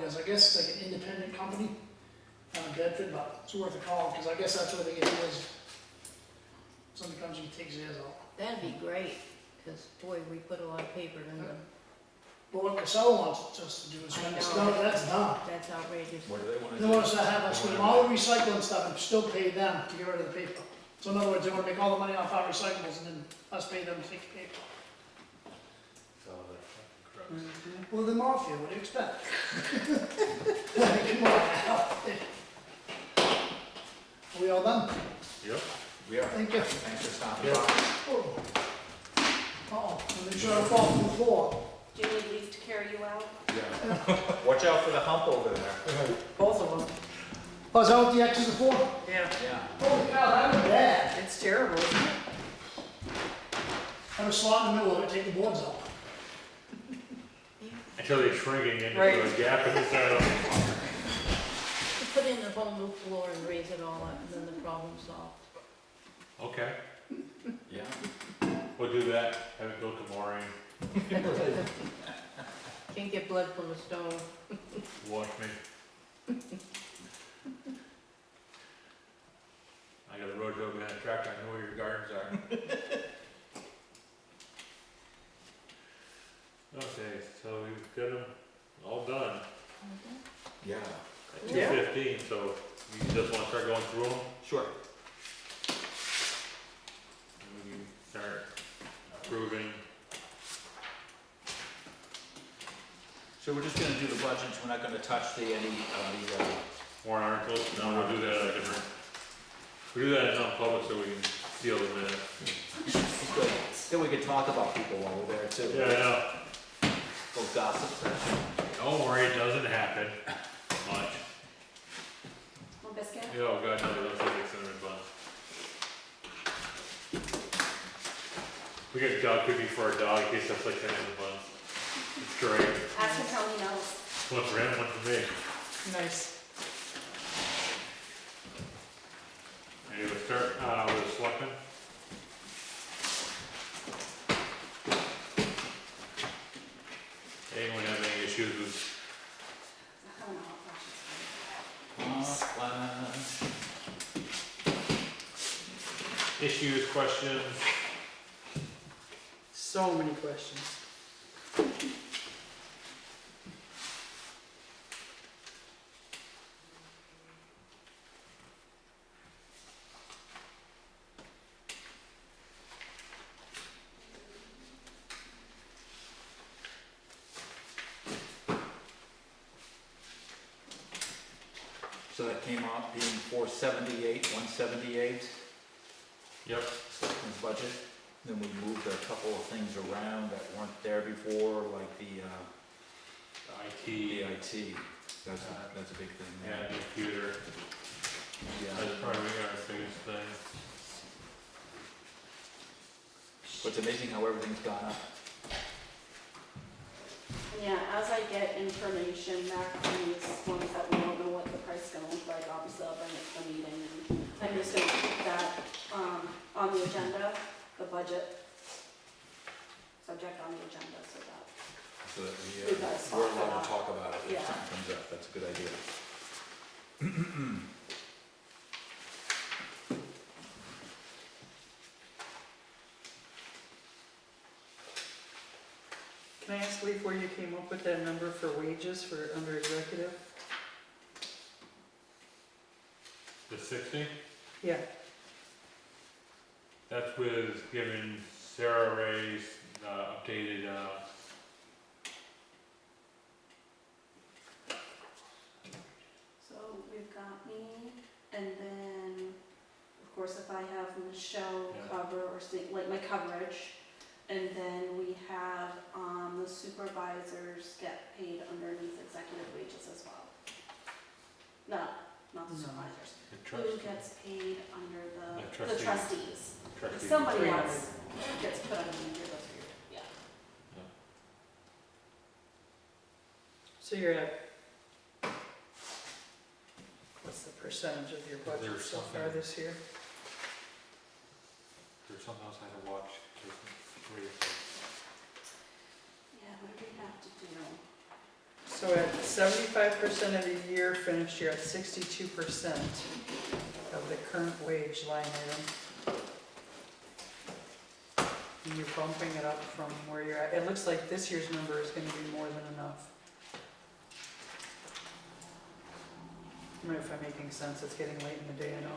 is, I guess it's like an independent company, Bedford, but it's worth a call, because I guess that's where they get theirs. Somebody comes and takes theirs out. That'd be great, because boy, we put a lot of paper in them. But what Casella wants us to do is when the snow, that's done. That's outrageous. What do they wanna They do? want us to have us do all the recycling stuff and still pay them to get rid of the paper. So in other words, they wanna make all the money off our recyclables and then us pay them to take the paper. So they're fucking crooks. Well, the mafia, what do you expect? Come on now. Are we all done? Yep, we are. Thank you. Thanks for stopping Yeah. by. Uh-oh, make sure I fall to the floor. Do you need leave to carry you out? Yeah. Watch out for the hump over there. Both of them, Oh, is that what the X's are for? yeah. Yeah. Holy cow, that was bad. It's terrible, isn't it? Have a slot in the middle of it, take the boards out. Until they're shrinking into Right. a gap in the center. You put in a whole new floor and raise it all up, and then the problem's solved. Okay, Yeah. we'll do that, have it go to Maureen, Can't get blood from a stone. watch me. I got a road dog behind a tractor, I know where your gardens are. Okay, so we've got them all done Yeah. at Yeah. 2:15, so you just wanna start going through them? Sure. And we can start approving. So we're just gonna do the budgets, we're not gonna touch the, Warrant articles, no, we'll do that at a different, we do that in non-public so we can seal the minute. good. Then we can talk about people while we're there too. Yeah, I know. Little gossip session. Don't worry, it doesn't happen much. One biscuit? Oh god, no, those are like cinnamon buns. We get dog cookie for our dog in case that's like cinnamon buns. It's great. Ask him how he knows. One for him, one for me. Nice. And we'll start with the selectmen. Anyone have any issues with I don't know how flash issues, questions? So many questions. So that came out being 478, 178, Yep. selectmen's budget. Then we moved a couple of things around that weren't there before, like the IT, IT. That's a big thing. yeah, computer, Yeah. that's probably our biggest thing. But it's amazing how everything's gone up. Yeah, as I get information back from these ones that we don't know what the price is gonna look like, obviously I'll bring it to the meeting, and I'm just gonna keep that, on the agenda, the budget subject on the agenda, so that, So that We gotta spot we're that allowed out. to talk about it if Yeah. something comes up. That's a good idea. Can I ask Leif where you came up with that number for wages for under executive? The 60, Yeah, that's with giving Sarah Ray's updated, so we've got me, and then, of course, if I have Michelle Yeah. cover, or like my coverage, and then we have, the supervisors get paid underneath executive wages as well. No, not the No. supervisors. the Who trust. gets paid under The the trustees. trustees? Trustee. Somebody 300. else gets put underneath here, that's weird, yeah. so you're at, what's the percentage of your budget There's so far something- this year? There's something else I had to watch. Yeah, what do we have to do? So at 75% of the year finished, you're at 62% of the current wage line item. And you're bumping it up from where you're at. It looks like this year's number is gonna be more than enough. I don't know if I'm making sense, it's getting late in the day, I know.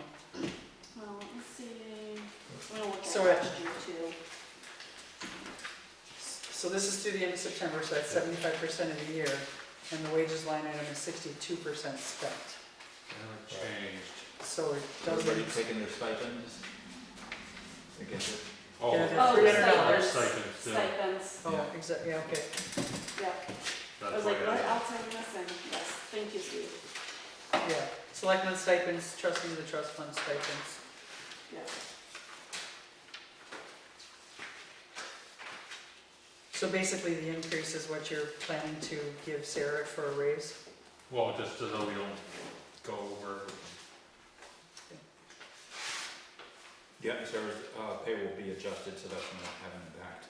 Well, let me see, I'm gonna look at So last year too. So this is through the end of September, so that's 75% of the year, and the wages line item is 62% spent. Haven't changed. So it Everybody doesn't, taking their stipends? They get it. Oh, Yeah, Oh, the $300. stipends, Stipends, yeah. stipends, oh, exactly, yeah, okay. yeah. I That's was why like, what I- else are we missing? Yes, thank you, Steve. Yeah, selectmen stipends, trustees of the trust fund stipends. Yeah. So basically, the increase is what you're planning to give Sarah for a raise? Well, just so we don't go over. Yeah, Sarah's pay will be adjusted, so that's not having an impact.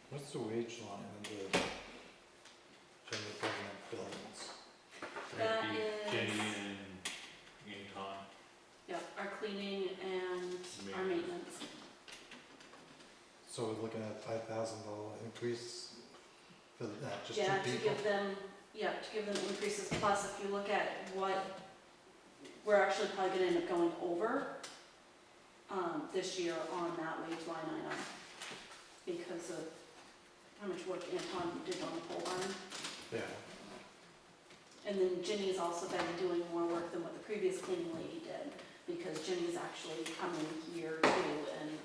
What's the wage line in the general government buildings? That That'd be is- Jenny and Yukon. Yep, our cleaning and our maintenance. So we're looking at $5,000 increase for that, just Yeah, two to people? give them, increases, plus if you look at what, we're actually probably gonna end up going over, this year on that wage line item, because of how much work Anton did on the pole barn. Yeah, And then Ginny's also been doing more work than what the previous cleaning lady did, because Ginny's actually coming here too and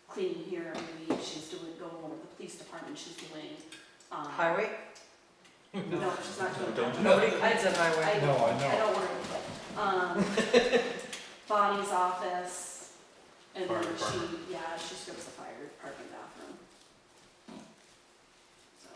cleaning here every week. She's going over the police department, she's doing, Highway? no, she's not doing. Don't- Nobody cleans at highway. No, I I know. don't work with it. Bonnie's office, and Fire then department. she scrubs the fire department bathroom. So,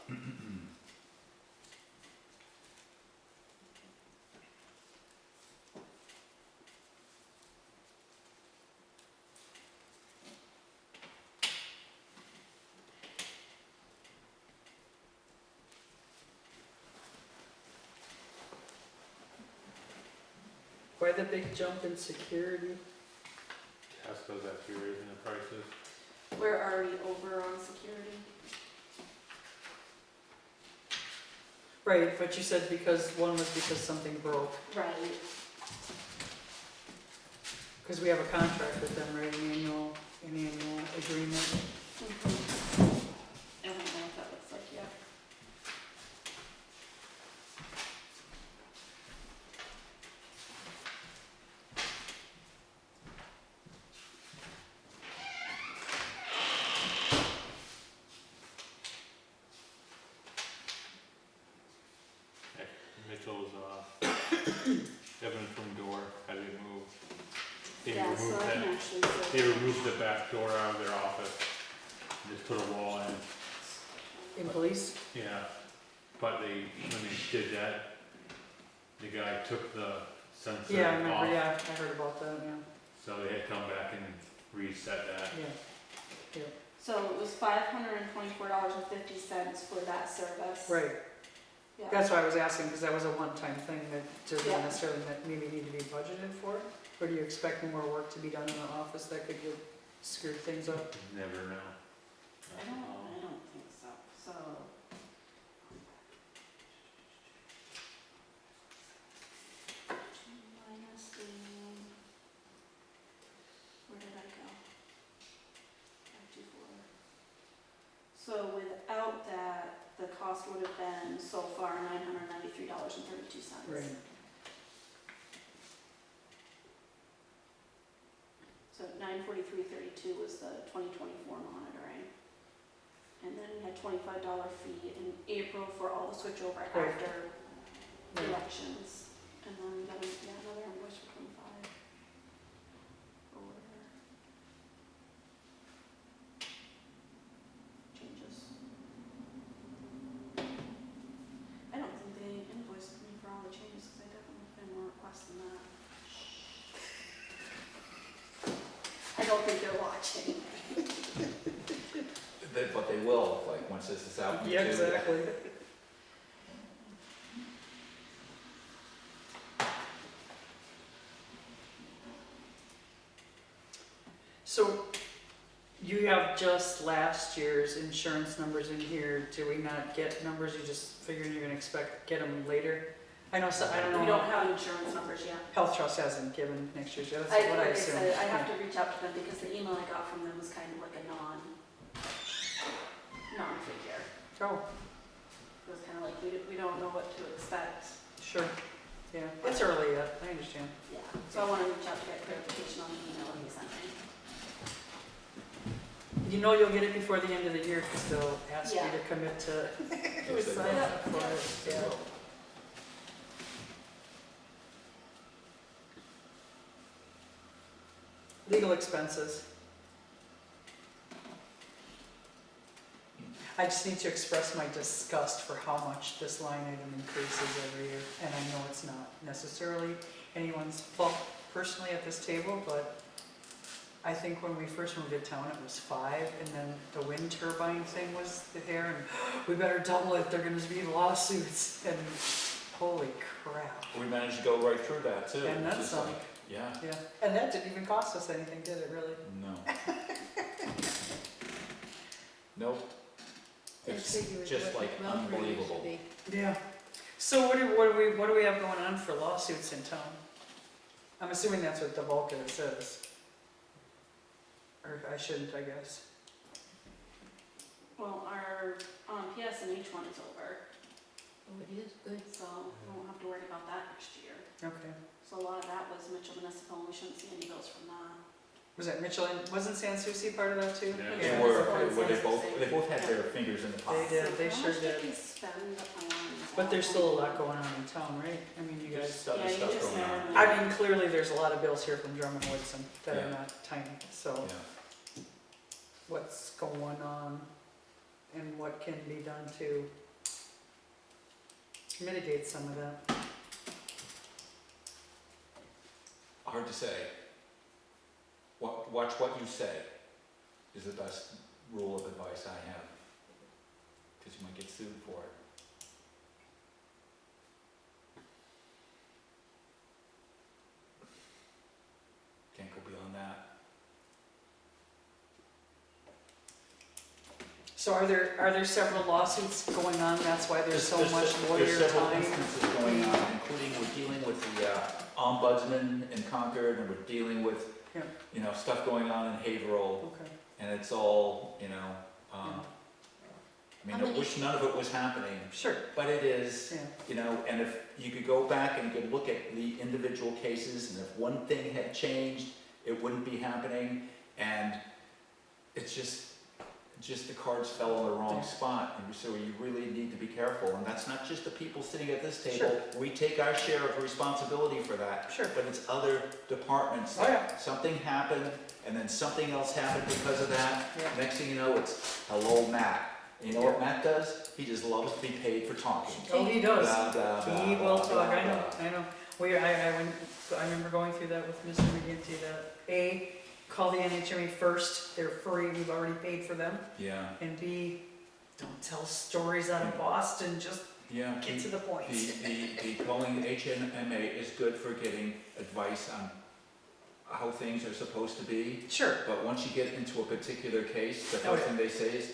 Why the big jump in security? Tesco's actually raising the prices. we're already over on security. Right, but you said because, one was because something broke, Right. because we have a contract with them, right, an annual agreement. I don't know what that looks like yet. Mitchell's, Evan from Door, how they move. They Yeah, so removed I can that, actually say. they removed the back door out of their office, just put a wall in, In police? yeah. But they, when they did that, the guy took the sensor Yeah, I remember, off, yeah, I heard about that, yeah, so they had to come back and reset that. yeah, So it was $524.50 for that service. right. Yeah. That's why I was asking, because that was a one-time thing that doesn't Yeah. necessarily maybe need to be budgeted for? Or do you expect more work to be done in the office that could get screw things up? Never know. I don't think so, so. cost would have been so far $993.32. Right. So $943.32 was the 2024 monitoring. And then we had $25 fee in April for all the switchover Right. after Right. elections. And then we got another invoice for 25. Or whatever. Changes. I don't think they invoiced me for all the changes, because I definitely put in more requests than that. I don't think they're watching. But they will, like, once this is out. Yeah, exactly. So you have just last year's insurance numbers in here. Do we not get numbers? You just figured you're gonna get them later? I know, so, I don't know. We don't have insurance numbers yet. Health Trust hasn't given next year's yet, that's what I Like I assume. said, I have to reach out to them because the email I got from them was kind of like a non-figure. Oh, It was kind of like, we don't know what to expect. sure, yeah, it's early yet, I understand. Yeah, so I want to reach out to get clarification on the email that he sent me. You know you'll get it before the end of the year, because they'll ask you Yeah. to commit to Yes, they sign will. up for it, They yeah. will. Legal expenses. I just need to express my disgust for how much this line item increases every year. And I know it's not necessarily anyone's fault personally at this table, but I think when we first moved to town, it was 5, and then the wind turbine thing was there, and we better double it, they're gonna be lawsuits, and holy crap. We managed to go right through that too. And which then is some. like, yeah, Yeah, and that didn't even cost us anything, did it really? no. Nope. It's just like unbelievable. Yeah. So what do we have going on for lawsuits in town? I'm assuming that's what the bulk of it says. Or I shouldn't, I guess. Well, our PSNH one is over, Oh, it is, good. so we won't have to worry about that next year. Okay. So a lot of that was Mitchell Municipal, and we shouldn't see any bills from that. Was that Mitchell and, wasn't San Souci part of that too? Yeah. They Yeah. were, Yeah. they both had their fingers in the pot. They did, So they how sure much did did. we spend on? But there's still a lot going on in town, right? I mean, you There's guys, other Yeah, you stuff just going never on. know. I mean, clearly there's a lot of bills here from Drummond Woodson that Yeah. are not tiny, so Yeah. what's going on and what can be done to mitigate some of that? Hard to say. Watch what you say is the best rule of advice I have. Because you might get sued for it. Can't go beyond that. So are there several lawsuits going on, that's why there's so much lawyer There's several time? instances going on, including we're dealing with the ombudsman in Concord, and we're dealing with, Yeah. you know, stuff going on in Haverhill, Okay, and it's all, you know, Yeah. I mean, I wish none of it was happening, sure, but it is, yeah, you know, and if you could go back and you could look at the individual cases, and if one thing had changed, it wouldn't be happening, and it's just the cards fell in the wrong Yeah. spot, and so you really need to be careful, and that's not just the people sitting at this table. Sure. We take our share of responsibility for that, sure. but it's other departments Oh, that something happened, and then something else happened because of that. Yeah. Next thing you know, it's, hello, Matt. You know what Matt does? He just loves to be paid for talking. Oh, he does. Blah, blah, blah, He will blah, talk, I blah, know, blah. I know. I remember going through that with Mr. McGinty, that A, call the NHMA first, they're free, we've already paid for them. Yeah, And B, don't tell stories out of Boston, just yeah. get to the point. The calling HNMA is good for getting advice on how things are supposed to be, Sure, but once you get into a particular case, the Oh, first yeah. thing they say is,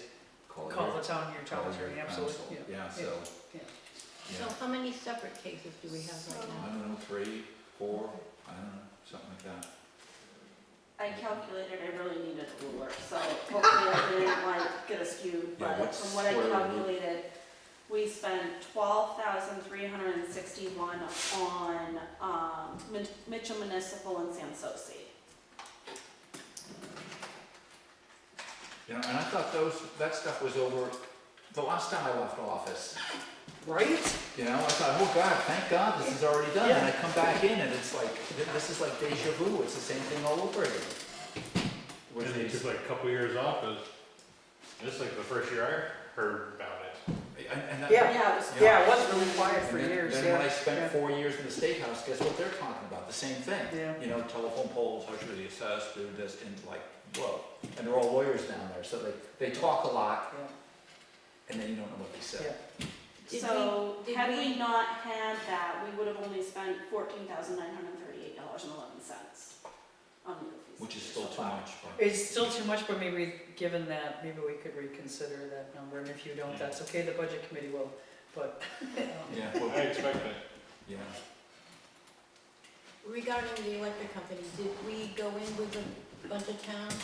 call call your, the town attorney, absolutely, counsel. yeah. Yeah, so, Yeah. So yeah. how many separate cases do we have right I now? don't know, 3, 4, I don't know, something like that. I calculated, I really needed a ruler, so hopefully I didn't like get us skewed, Yeah, but what's from what I square root? calculated, we spent $12,361 on Mitchell Municipal and San Souci. You know, and I thought that stuff was over the last time I left office. Right? You know, I thought, oh God, thank God this is already done. And I come back in and it's like, this is like deja vu. It's the same thing all over again. And they took like a couple years off, this is like the first year I heard about it. Yeah. Yeah, it was Yeah, it was really quiet for And then- years, Then yeah. when I spent Yeah. 4 years in the state house, guess what they're talking about? The same thing. Yeah. You know, telephone poles, how should we assess, do this, and like, whoa. And they're all lawyers down there, so they talk a lot, Yeah. and then you don't know what they say. Yeah. Did So, we- had we not had that, we would have only spent $14,938.11 on legal fees. Which is so still too far. much, but. It's still too much, but maybe, given that, maybe we could reconsider that number, and if you don't, that's okay, the budget committee will, but. Yeah, I well, expect it. yeah. Regarding the electric company, did we go in with a bunch of towns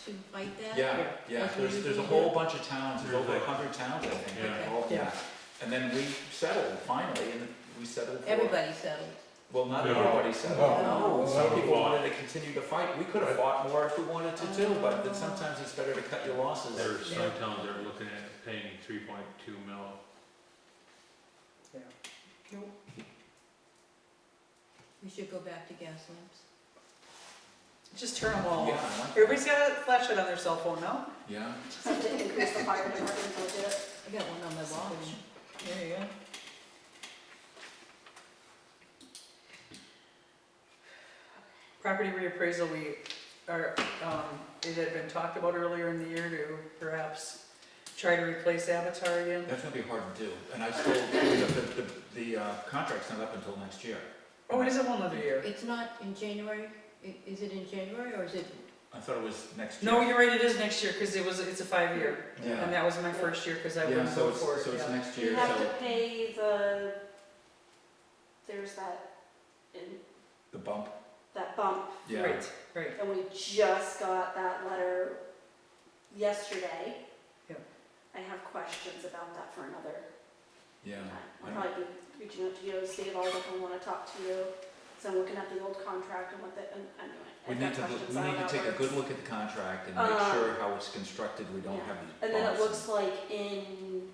to fight that? Yeah, yeah, Like we there's a usually whole do. bunch of towns, there's over 100 towns, I think, Yeah. involved in Yeah. that. And then we settled, finally, and we settled for. Everybody settled. Well, not No. everybody settled, No. no, some No. people wanted to continue to fight, we could have fought more if we wanted to too, but then sometimes it's better to cut your losses. There are some Yeah. towns that are looking at paying 3.2 mil. We should go back to gas lamps. Just turn them all Yeah, off. I like that. Everybody's got a flashlight on their cell phone now. Yeah, Just have to increase the fire department budget. I got one on my watch. There you go. Property reappraisal, it had been talked about earlier in the year to perhaps try to replace Avatar again. that's gonna be hard to do, and I still, the contract's not up until next year. Oh, it isn't one another year. It's not in January? Is it in January or is it? I thought it was next year. No, you're right, it is next year, because it's a 5-year. And Yeah, that was my first year, because I yeah, wouldn't so vote for it. it's yeah. next You year, have to so pay there's the bump, that bump, yeah. Right, right. and we just got that letter yesterday. Yep. I have questions about that for another Yeah, time. I'll probably be reaching out to you, Steve, I'll definitely wanna talk to you, so I'm looking at the old contract and what the, and anyway. we I've need got to, questions we on need to how take that a good works. look at the contract and make sure how it's constructed, we don't yeah. have these And then it bumps. looks like in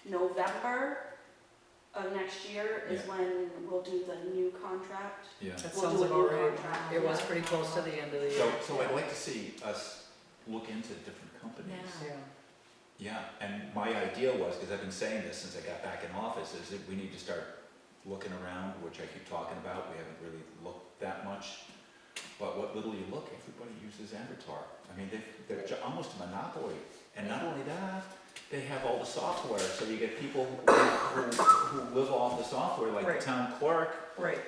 November of next year is Yeah. when we'll do the new contract. Yeah, That We'll sounds do a about new right. contract, It was yeah. pretty close to the end of the so, year. so I'd like to see us look into different companies. Yeah. Yeah. Yeah, and my idea was, because I've been saying this since I got back in office, is that we need to start looking around, which I keep talking about, we haven't really looked that much. But what little you look, everybody uses Avatar. I mean, they're almost a monopoly. And not only that, they have all the software, so you get people who live off the software, like Right. the town clerk. Right.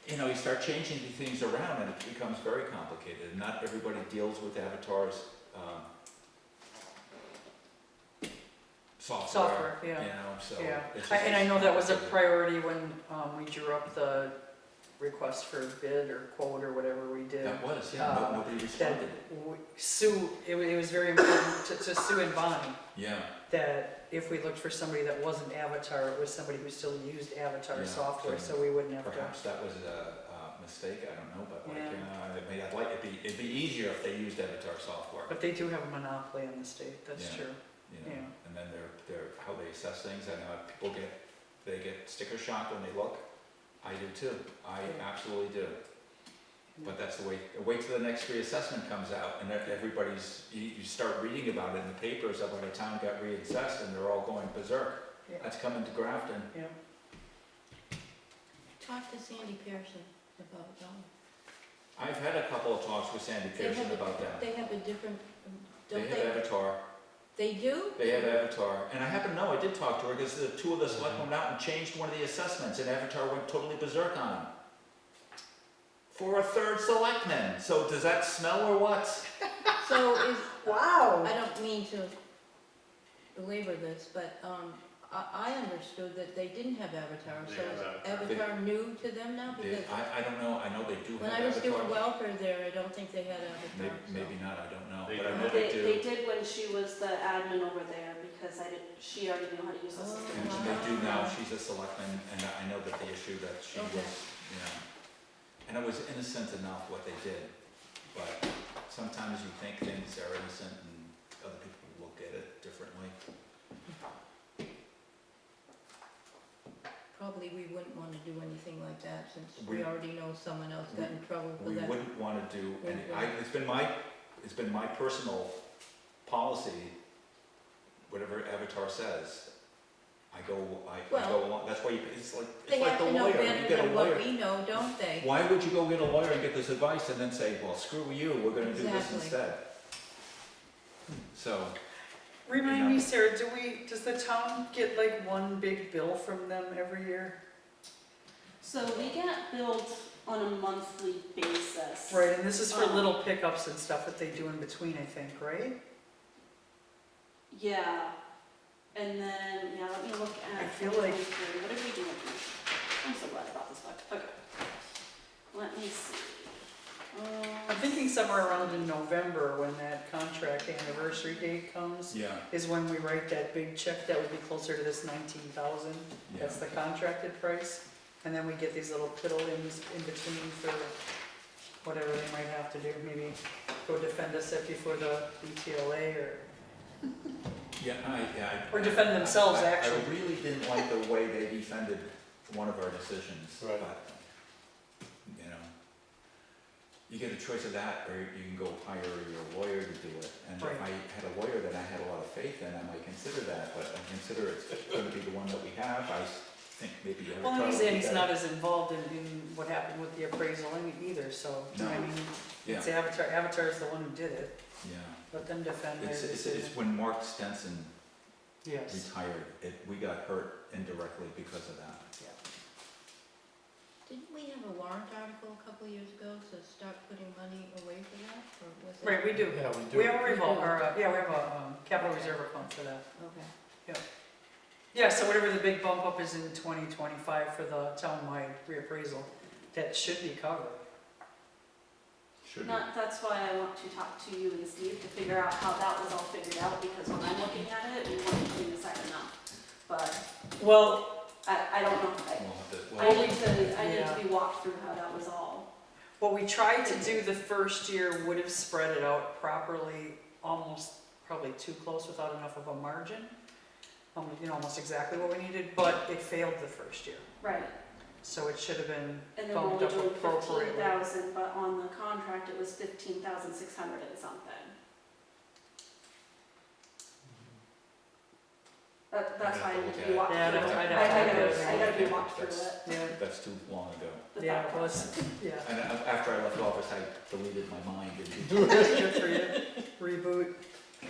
You know, you start changing things around and it becomes very complicated. And not everybody deals with Avatar's software. Software, yeah. You know, so. Yeah, it's just- and I know that was a priority when we drew up the request for bid or quote or whatever we did. That was, yeah, nobody That responded. Sue, it was very important to Sue and Bonnie, Yeah, that if we looked for somebody that wasn't Avatar, it was somebody who still used Avatar Yeah, software, so so we wouldn't have to. perhaps that was a mistake, I don't know, but like, Yeah. I'd like, it'd be easier if they used Avatar software, But they do have a monopoly on the state, that's Yeah. true. you know? Yeah. And then how they assess things, I know people they get sticker shock when they look. I do too, I Yeah. absolutely do. But that's the way, wait till the next reassessment comes out, and you start reading about it in the papers about a town got reassessed and they're all going berserk. Yeah. That's coming to Grafton. Yeah. Talk to Sandy Pearson about that. I've had a couple of talks with Sandy They Pearson have a- about that. They have a different, They don't have they? Avatar, They do? they have Avatar, and I happen to know, I did talk to her, because the two of the selectmen went out and changed one of the assessments, and Avatar went totally berserk on them. For a third selectman, so does that smell or what? So Wow. I don't mean to belabor this, but I understood that they didn't have Avatar, They so have is Avatar. Avatar new to them now? Because I don't know, I know they do when have I was doing Avatar. welfare there, I don't think they had Avatar, so. Maybe not, I don't know, They but I do. know they They do. did when she was the admin over there, because she already knew how to use the Oh, system. And they do now, wow. she's a selectman, and I know that the issue that she Okay. was, you know, and it was innocent enough what they did, but sometimes you think things are innocent and other people look at it differently. Probably we wouldn't wanna do anything like that, since We- we already know someone else got in trouble for We that. wouldn't wanna do any, Okay. it's been my personal policy, whatever Avatar says, I go Well, along, that's why it's like They the have to know lawyer, you better get a than what lawyer. we know, don't they? Why would you go get a lawyer and get this advice and then say, well, screw you, we're gonna do this Exactly. instead? So, Remind Yeah. me, Sarah, does the town get like one big bill from them every year? So we get billed on a monthly basis. Right, and this is for Um, little pickups and stuff that they do in between, I think, right? Yeah, and then, yeah, let me look at. I feel like- 2023. What did we do in this? I'm so glad I brought this book, okay. Let me see. I'm thinking somewhere around in November, when that contract anniversary date comes, yeah, is when we write that big check that would be closer to this 19,000. yeah. That's the contracted price, and then we get these little piddle-ins in between for whatever they might have to do, maybe go defend us before the BTLA or, Yeah. Or defend themselves, I actually. really didn't like the way they defended one of our decisions, Right. but, you know, you get a choice of that, or you can go hire your lawyer to do it. And if Right. I had a lawyer that I had a lot of faith in, I might consider that, but I consider it's gonna be the one that we have, I think maybe you have a well, trouble and with he's that. not as involved in what happened with the appraisal either, so, No. I mean, Yeah, it's Avatar's the one who did it, yeah. let them defend their It's decision. when Mark Stenson Yes, retired, we got hurt indirectly because of that. Didn't we have a warrant article a couple years ago to start putting money away for that, or was it? right, we do. Yeah, we do. We have a we have a capital reserve account for that. Okay. Yeah, so whatever the big bump up is in 2025 for the townwide reappraisal, that should be covered. Should be. That's why I want to talk to you and Steve to figure out how that was all figured out, because when I'm looking at it, we weren't doing this enough. But Well, I don't know, We'll have to- I well, need to be walked through how that was all. what we tried to do the first year would have spread it out properly, almost probably too close without enough of a margin. Almost exactly what we needed, but it failed the first year. Right, So it should have been and then we're bumped only up doing appropriately. 15,000, but on the contract it was 15,600 and something. That's why I need to be walked through Yeah, it. I'd have to I gotta be walked through That's- it. Yeah, That's too long ago. the yeah, thought well, process. yeah. And after I left office, I deleted my mind and Good for you. Reboot,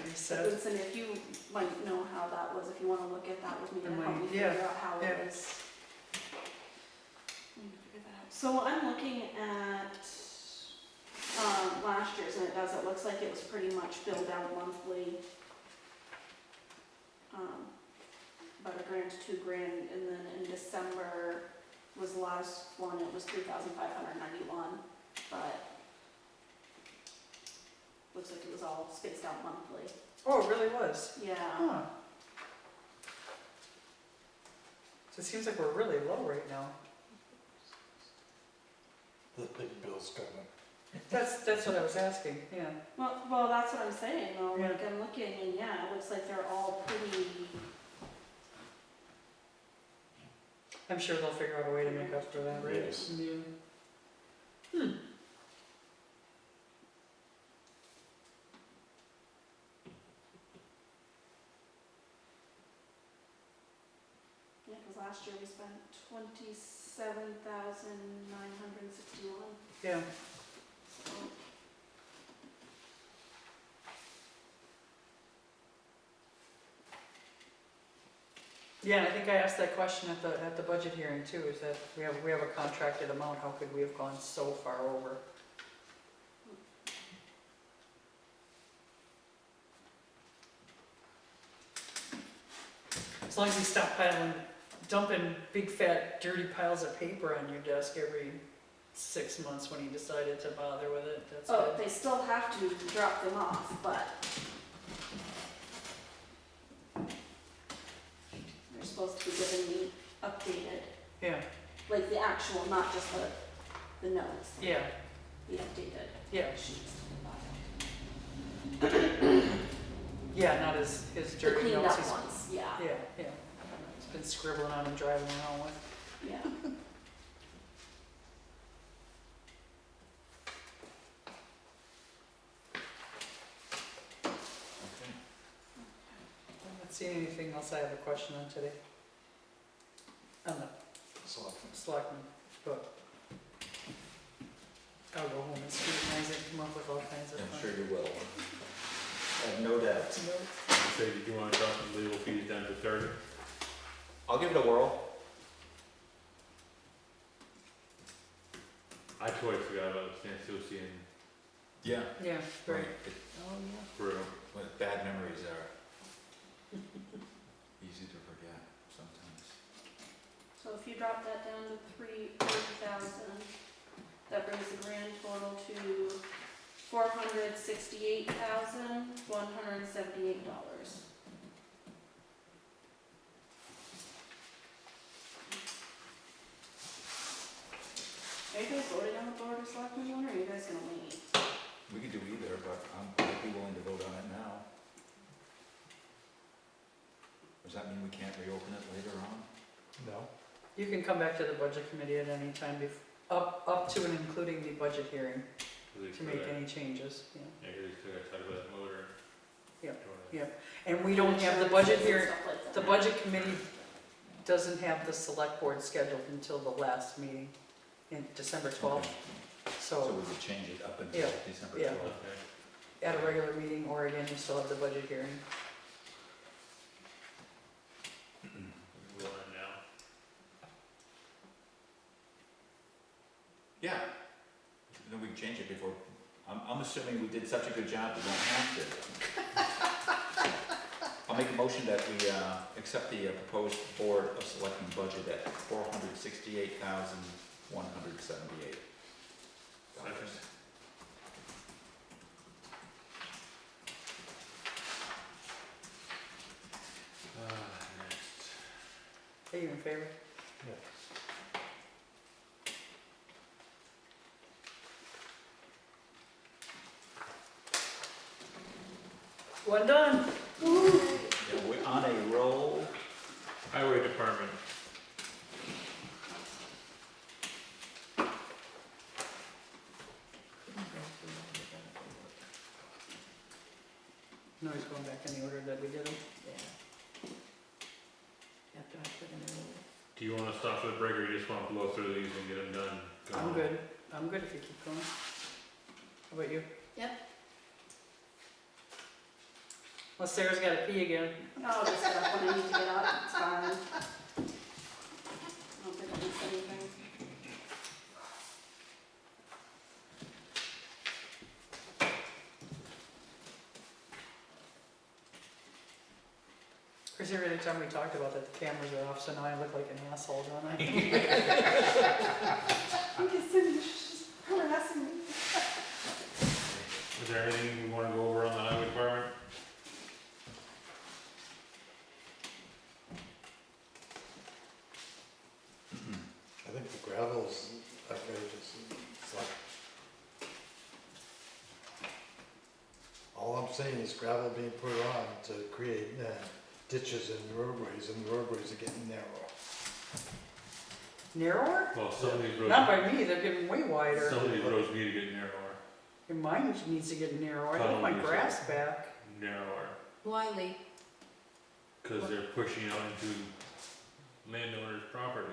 reset. Listen, if you might know how that was, if you wanna look at that with me and help me Yeah, figure out how yeah. it was. Let me figure that out. So I'm looking at, last year's, and it looks like it was pretty much billed out monthly. About $1,000 to $2,000, and then in December was the last one, it was 3,591, but looks like it was all spaced out monthly. Oh, it really was? Yeah. Huh. So it seems like we're really low right now. The big bill's coming. That's what I was asking, yeah. Well, that's what I'm saying, though, Yeah. like, I'm looking, and yeah, it looks like they're all pretty, I'm sure they'll figure out a way to make up for that, right? Yes. Yeah. yeah, because last year we spent 27,961, Yeah. so. Yeah, and I think I asked that question at the budget hearing too, is that we have a contracted amount, how could we have gone so far over? As long as you stop dumping big fat dirty piles of paper on your desk every 6 months when you decided to bother with it, that's Oh, good. they still have to drop them off, but they're supposed to be giving me updated, Yeah, like the actual, not just the notes, yeah, the updated yeah, sheets. yeah, not his The dirty cleaned notes. up He's- ones, yeah, Yeah, yeah. He's been scribbling on and driving around with. yeah. Okay. I'm not seeing anything else I have a question on today. On the selectmen, but I'll go home and scrutinize it, come up with all kinds of I'm fun. sure you will. I have no doubt. You say, did you wanna drop the legal fees down to 30? I'll give it a whirl. I totally forgot about Stan Susi and Yeah. Yeah, right. Oh, yeah. Brew. What bad memories are. Easy to forget sometimes. So if you drop that down to 30,000, that brings the grand total to $468,178. Are you guys voting on the board of selectmen one, or are you guys gonna wait? We could do either, but I'd be willing to vote on it now. Does that mean we can't reopen it later on? No? You can come back to the budget committee at any time up to and including the budget hearing to make any changes, yeah. Yeah, cause you still gotta talk about that motor. Yep, yep. And we don't have the budget Insurances and hearing, stuff like that. the budget committee doesn't have the select board scheduled until the last meeting in December 12th. Okay. So So we would change it up until Yeah, December yeah. 12th. Okay. at a regular meeting, or again, you still have the budget hearing. We can go on now. Yeah. Then we can change it before, I'm assuming we did such a good job we don't have to. I'll make a motion that we accept the proposed Board of Selectmen budget at $468,178. Second. Next. Are you in favor? Yeah. One done. Yeah, we're on a roll. Highway Department. No, he's going back in the order that we did them. Yeah. After I put in a Do you wanna stop for the break, or you just wanna blow through these and get them done? Go I'm home? good. I'm good if you keep going. How about you? Yep. Unless Sarah's got to pee again. I'll just get up when I need to get up, it's fine. I don't think I missed anything. Chris, every time we talked about that, the cameras are off, so now I look like an asshole, don't I? I'm just sitting, just harassing me. Is there anything we wanna go over on the Highway Department? I think the gravel's outrageous. It's like, all I'm saying is gravel being put on to create ditches and roadways, and the roadways are getting narrower. Narrower? Well, some of these roads, Not by me, they're getting way wider. some of these roads need to get narrower, And mine needs to get narrower. I want my grass back. narrower, Wiley, cause they're pushing out into landowners' property.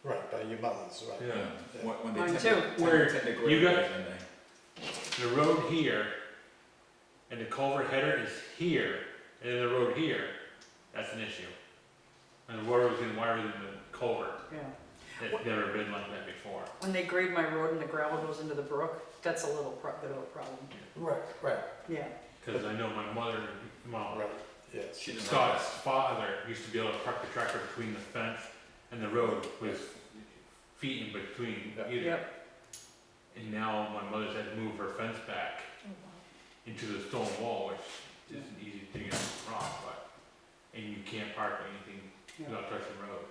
Right, by your mother's, right. Yeah. When Mine they too. Where tend to you got- grade, then they. The road here, and the culvert header is here, and then the road here, that's an issue. And the water was getting wider than the culvert, Yeah. it's never been like that before. When they grade my road and the gravel goes into the brook, that's a little bit of a problem. Right, right, Yeah. Cause I know my mother, well, right. Yes. She didn't like Scott's that. father used to be able to park the tractor between the fence and the road with feet in between Yeah. either. Yep. And now my mother's had to move her fence back into the stone wall, which isn't easy to get across, but, and you can't park anything Yeah. without touching the road.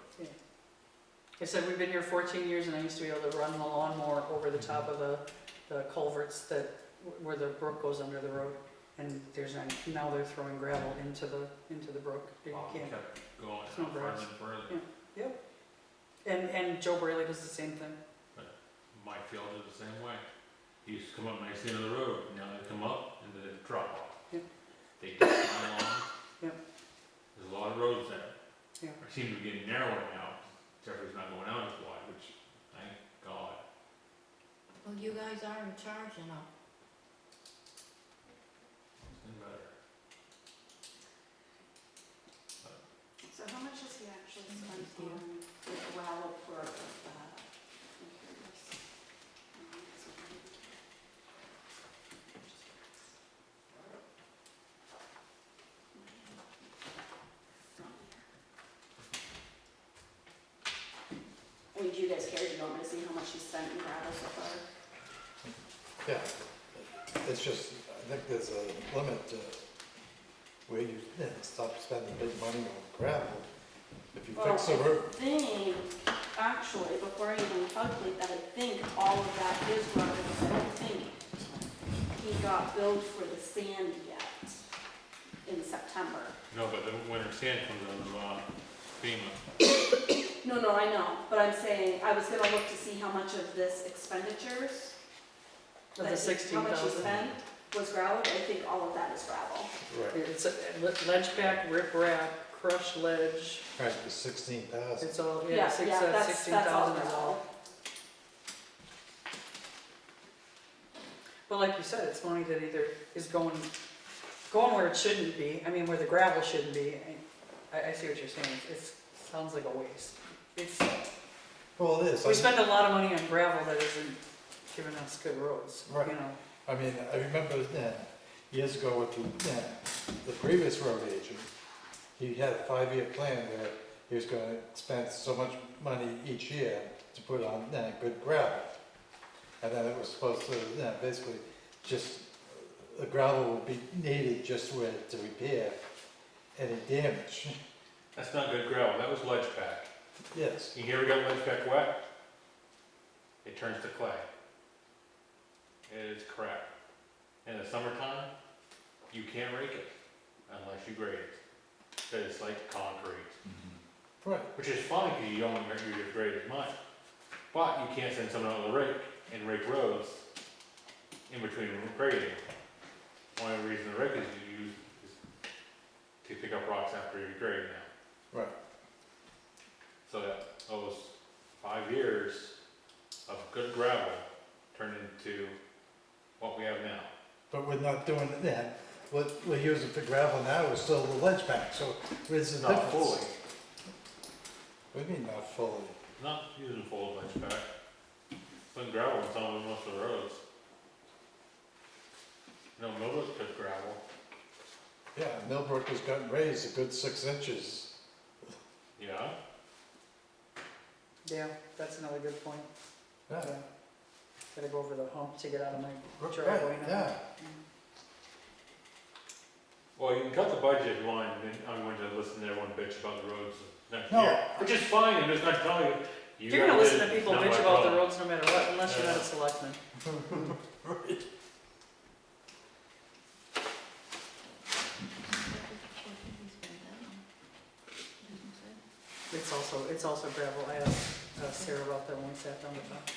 I said, we've been here 14 years and I used to be able to run the lawnmower over the top of the culverts where the brook goes under the road. And now they're throwing gravel into the brook. You Oh, we can't. kept going It's no further grass. and further. Yeah. And Joe Brayley does the same thing. My field is the same way. He used to come up nicely into the road, now they come up and they drop off. Yep. They just mile on. Yep. There's a lot of roads there. Yeah. It seems to be getting narrower now. Jeffrey's not going out as wide, which, thank God. Well, you guys are in charge, you know. It's been better. So how much does he actually spend Dear. on the gravel for, I mean, do you guys care? Do you want me to see how much he spent in gravel so far? Yeah, it's just, I think there's a limit to where you stop spending big money on gravel. If you fix the road, I think, actually, before I even calculate that, I think all of that is gravel, because I don't think he got billed for the sand yet in September. No, but the winter sand comes out of FEMA. No, I know, but I'm saying, I was gonna look to see how much of this expenditures, Of the how much he 16,000. spent was gravel, but I think all of that is gravel. right, It's ledge pack, rip wrap, crushed ledge. right, it was 16,000. It's all, Yeah, yeah, that's 16,000 all is all. gravel. But like you said, it's money that either is going where it shouldn't be, I mean, where the gravel shouldn't be. I see what you're saying, it sounds like a waste. Well, it is. We spend a lot of money on gravel that isn't giving us good roads, you Right. know. I mean, I remember years ago with the previous road agent, he had a 5-year plan where he was gonna spend so much money each year to put on good gravel. And then it was supposed to, basically, just, the gravel would be needed just to repair any damage. That's not good gravel, that was ledge pack. Yes, You hear we got ledge pack wet? It turns to clay. It is crap. In the summertime, you can't rake it unless you grade it. Because it's like concrete, right, which is fine because you don't want your grade as much. But you can't send someone out with a rake and rake roads in between grading. Only reason the rake is used is to pick up rocks after you grade now. right. So that those 5 years of good gravel turned into what we have now. But we're not doing it then. What we're using for gravel now is still the ledge pack, so where's the Not difference? fully, What do you mean not fully? not using full ledge pack. Putting gravel in some of most of the roads. No, Millbrook took gravel. Yeah, Millbrook has gotten raised a good 6 inches. Yeah, Yeah, that's another good point. Yeah, Gotta go over the hump to get out of my right, driveway now. yeah. well, you can cut the budget if you want, and then I'm going to listen to everyone bitch about the roads next No. year. Which is fine, I'm just not telling you. You're gonna listen to gotta people do it, bitch it's not about my the roads no matter what, unless you're not a Yeah. selectman. It's also gravel. I asked Sarah about that when we sat down to talk.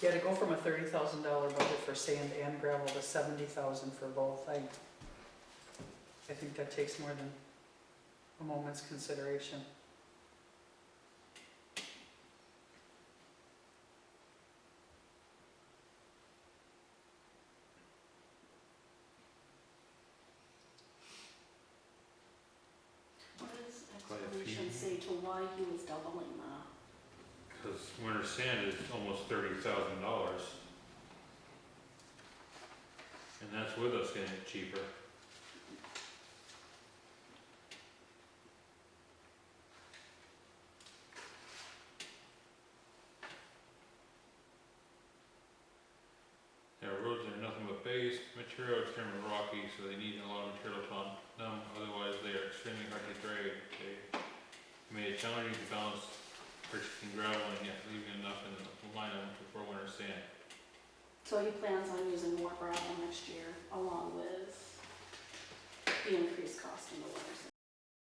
Yeah, to go from a $30,000 budget for sand and gravel to $70,000 for both, I think that takes more than a moment's consideration. to why he was doubling that. Cause winter sand is almost $30,000. And that's with us getting it cheaper. Their roads are nothing but base material, extremely rocky, so they need a lot of material on them, otherwise they are extremely hard to grade. They made it challenging to balance purchasing gravel and yet leaving enough in the line item for winter sand. So he plans on using more gravel next year, along with the increased cost in the winter season.